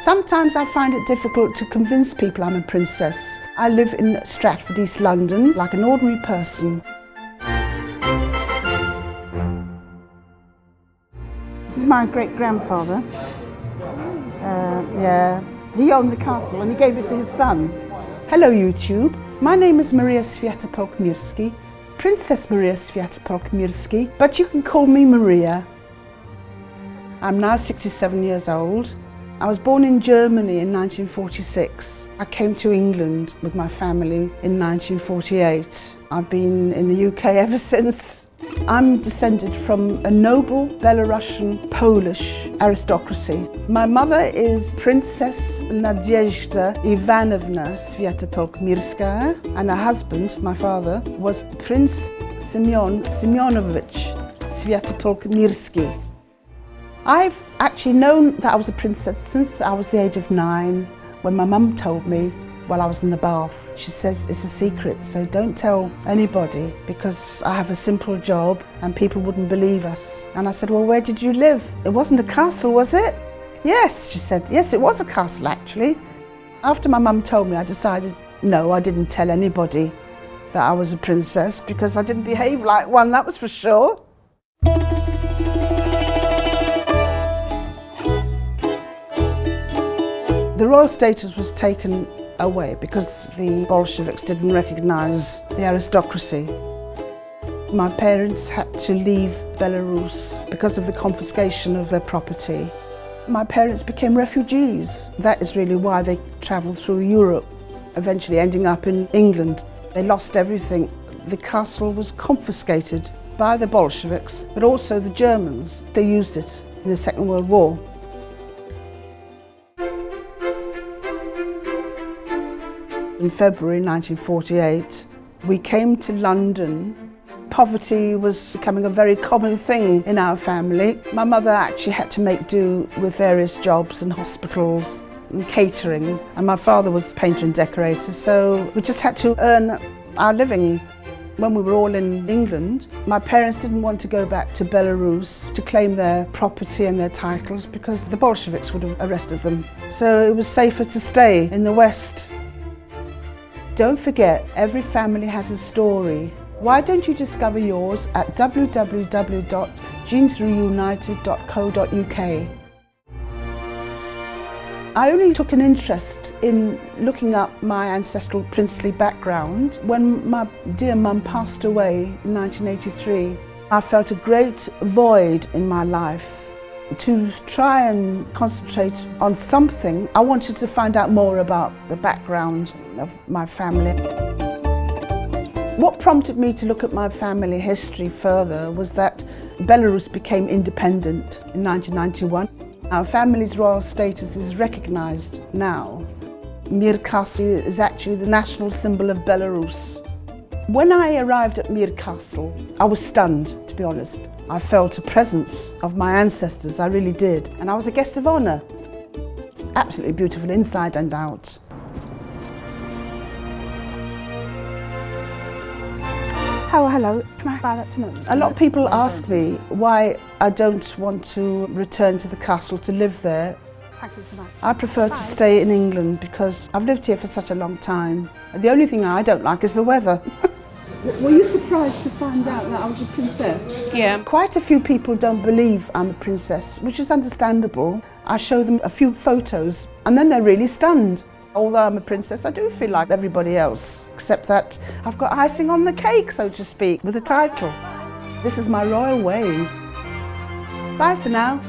Sometimes I find it difficult to convince people I'm a princess. I live in Stratford, East London, like an ordinary person. This is my great-grandfather. He owned the castle and he gave it to his son. Hello YouTube, my name is Maria Sviatopolk-Mirski, Princess Maria Sviatopolk-Mirski, but you can call me Maria. I'm now 67 years old. I was born in Germany in 1946. I came to England with my family in 1948. I've been in the UK ever since. I'm descended from a noble Belarusian Polish aristocracy. My mother is Princess Nadezhda Ivanovna Sviatopolk-Mirska, and her husband, my father, was Prince Semyon Semyonovich Sviatopolk-Mirski. I've actually known that I was a princess since I was the age of 9, when my mum told me while I was in the bath. She says it's a secret, so don't tell anybody, because I have a simple job and people wouldn't believe us. And I said, well, where did you live? It wasn't a castle, was it? Yes, she said, yes, it was a castle actually. After my mum told me, I decided, no, I didn't tell anybody that I was a princess, because I didn't behave like one, that was for sure. The royal status was taken away because the Bolsheviks didn't recognise the aristocracy. My parents had to leave Belarus because of the confiscation of their property. My parents became refugees. That is really why they travelled through Europe, eventually ending up in England. They lost everything. The castle was confiscated by the Bolsheviks, but also the Germans. They used it in the Second World War. In February 1948, we came to London. Poverty was becoming a very common thing in our family. My mother actually had to make do with various jobs in hospitals and catering, and my father was a painter and decorator, so we just had to earn our living. When we were all in England, my parents didn't want to go back to Belarus to claim their property and their titles because the Bolsheviks would have arrested them. So it was safer to stay in the West. Don't forget, every family has a story. Why don't you discover yours at www.genesreunited.co.uk. I only took an interest in looking up my ancestral princely background when my dear mum passed away in 1983. I felt a great void in my life. To try and concentrate on something, I wanted to find out more about the background of my family. What prompted me to look at my family history further was that Belarus became independent in 1991. Our family's royal status is recognised now. Mir Castle is actually the national symbol of Belarus. When I arrived at Mir Castle, I was stunned, to be honest. I felt a presence of my ancestors, I really did, and I was a guest of honour. It's absolutely beautiful inside and out. Oh, hello, can I buy that tonight? A lot of people ask me why I don't want to return to the castle to live there. Thanks so much. I prefer to stay in England because I've lived here for such a long time. The only thing I don't like is the weather. Were you surprised to find out that I was a princess? Yeah. Quite a few people don't believe I'm a princess, which is understandable. I show them a few photos and then they're really stunned. Although I'm a princess, I do feel like everybody else, except that I've got icing on the cake, so to speak, with a title. This is my royal wave. Bye for now.